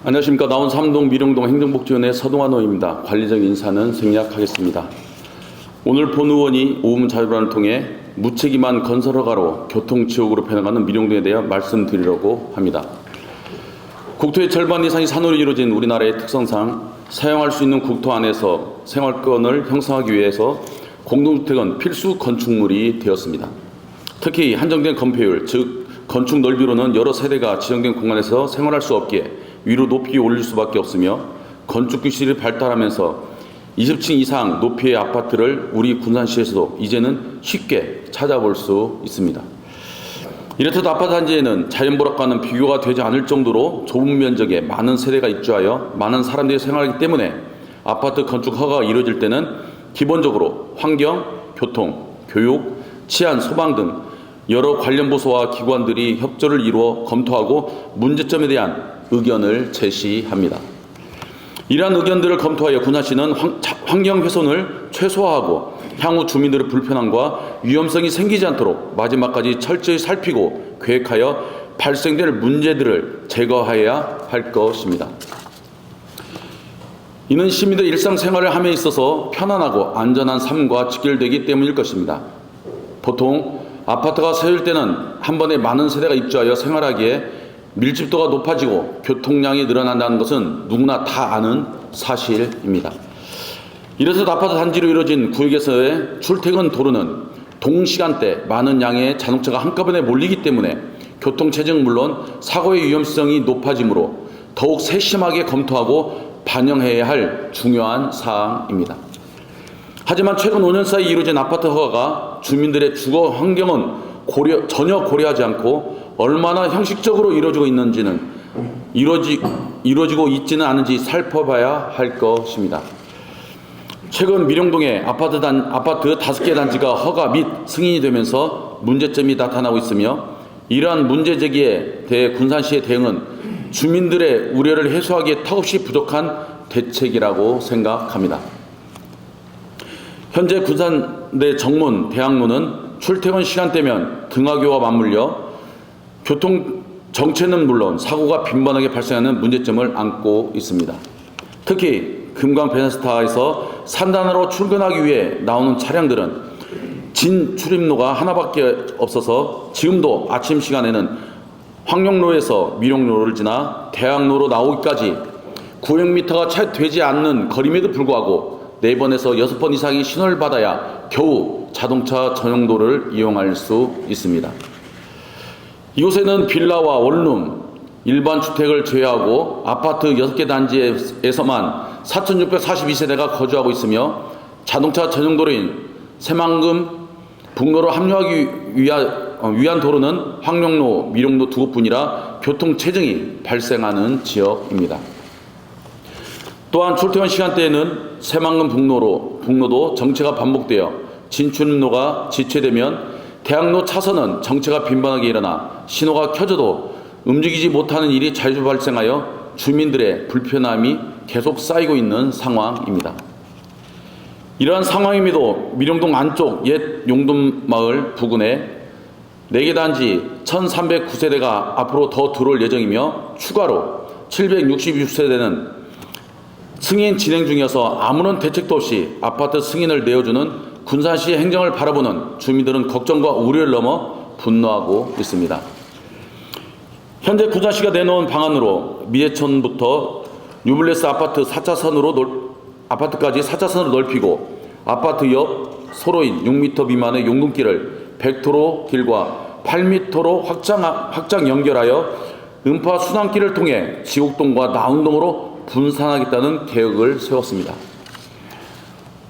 안녕하십니까. 나온 삼동 미령동 행정복지원의 서동환 의원입니다. 관리적 인사는 생략하겠습니다. 오늘 본 의원이 오음 자료반을 통해 무책임한 건설허가로 교통지옥으로 변해가는 미령동에 대해 말씀드리려고 합니다. 국토의 절반 이상이 산으로 이루어진 우리나라의 특성상 사용할 수 있는 국토 안에서 생활권을 형성하기 위해서 공동주택은 필수 건축물이 되었습니다. 특히 한정된 건폐율, 즉 건축 넓이로는 여러 세대가 지정된 공간에서 생활할 수 없기에 위로 높이 올릴 수밖에 없으며 건축 기술이 발달하면서 20층 이상 높이의 아파트를 우리 군산시에서도 이제는 쉽게 찾아볼 수 있습니다. 이렇듯 아파트 단지에는 자연보락과는 비교가 되지 않을 정도로 좁은 면적에 많은 세대가 입주하여 많은 사람들이 생활하기 때문에 아파트 건축 허가가 이루어질 때는 기본적으로 환경, 교통, 교육, 치안, 소방 등 여러 관련 부서와 기관들이 협조를 이루어 검토하고 문제점에 대한 의견을 제시합니다. 이러한 의견들을 검토하여 군산시는 환경 훼손을 최소화하고 향후 주민들의 불편함과 위험성이 생기지 않도록 마지막까지 철저히 살피고 계획하여 발생될 문제들을 제거해야 할 것입니다. 이는 시민들의 일상생활을 함에 있어서 편안하고 안전한 삶과 직결되기 때문일 것입니다. 보통 아파트가 세울 때는 한 번에 많은 세대가 입주하여 생활하기에 밀집도가 높아지고 교통량이 늘어난다는 것은 누구나 다 아는 사실입니다. 이래서 아파트 단지로 이루어진 구역에서의 출퇴근 도로는 동시간대 많은 양의 자동차가 한꺼번에 몰리기 때문에 교통체증은 물론 사고의 위험성이 높아지므로 더욱 세심하게 검토하고 반영해야 할 중요한 사항입니다. 하지만 최근 5년 사이 이루어진 아파트 허가가 주민들의 주거 환경은 전혀 고려하지 않고 얼마나 형식적으로 이루어지고 있는지는 이루어지고 있지는 않은지 살펴봐야 할 것입니다. 최근 미령동의 아파트 5개 단지가 허가 및 승인이 되면서 문제점이 나타나고 있으며 이러한 문제 제기에 대해 군산시의 대응은 주민들의 우려를 해소하기에 턱없이 부족한 대책이라고 생각합니다. 현재 군산대 정문, 대학로는 출퇴근 시간대면 등하교와 맞물려 교통 정체는 물론 사고가 빈번하게 발생하는 문제점을 안고 있습니다. 특히 금강 베네스타에서 산단으로 출근하기 위해 나오는 차량들은 진 출입로가 하나밖에 없어서 지금도 아침 시간에는 황룡로에서 미령로를 지나 대학로로 나오기까지 900m가 채 되지 않는 거리임에도 불구하고 4번에서 6번 이상의 신호를 받아야 겨우 자동차 전용도를 이용할 수 있습니다. 이곳에는 빌라와 원룸, 일반 주택을 제외하고 아파트 6개 단지에서만 4,642세대가 거주하고 있으며 자동차 전용도로인 새만금 북로로 합류하기 위한 도로는 황룡로, 미령로 2곳뿐이라 교통체증이 발생하는 지역입니다. 또한 출퇴근 시간대에는 새만금 북로도 정체가 반복되어 진출로가 지체되면 대학로 차선은 정체가 빈번하게 일어나 신호가 켜져도 움직이지 못하는 일이 자주 발생하여 주민들의 불편함이 계속 쌓이고 있는 상황입니다. 이러한 상황임에도 미령동 안쪽 옛 용둔마을 부근에 4개 단지 1,309세대가 앞으로 더 들어올 예정이며 추가로 766세대는 승인 진행 중이어서 아무런 대책도 없이 아파트 승인을 내어주는 군산시의 행정을 바라보는 주민들은 걱정과 우려를 넘어 분노하고 있습니다. 현재 군산시가 내놓은 방안으로 미대천부터 뉴블레스 아파트까지 4차선으로 넓히고 아파트 옆 소로인 6m 미만의 용둔길을 100도로 길과 8m로 확장 연결하여 음파 순환길을 통해 지곡동과 나운동으로 분산하겠다는 계획을 세웠습니다.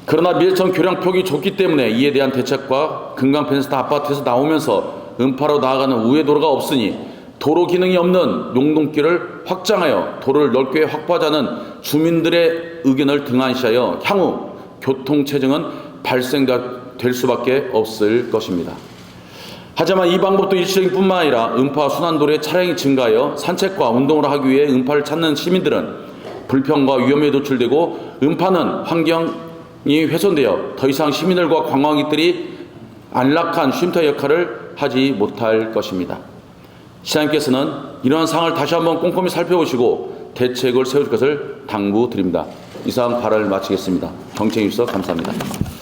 그러나 미대천 교량폭이 좁기 때문에 이에 대한 대책과 금강 베네스타 아파트에서 나오면서 음파로 나아가는 우회도로가 없으니 도로 기능이 없는 용동길을 확장하여 도로를 넓게 확보하자는 주민들의 의견을 등한시하여 향후 교통체증은 발생될 수밖에 없을 것입니다. 하지만 이 방법도 일시적인 뿐만 아니라 음파 순환도로에 차량이 증가하여 산책과 운동을 하기 위해 음파를 찾는 시민들은 불편과 위험에 노출되고 음파는 환경이 훼손되어 더 이상 시민들과 관광객들이 안락한 쉼터 역할을 하지 못할 것입니다. 시장님께서는 이러한 상황을 다시 한번 꼼꼼히 살펴보시고 대책을 세울 것을 당부드립니다. 이상 발언을 마치겠습니다. 경청해 주셔서 감사합니다.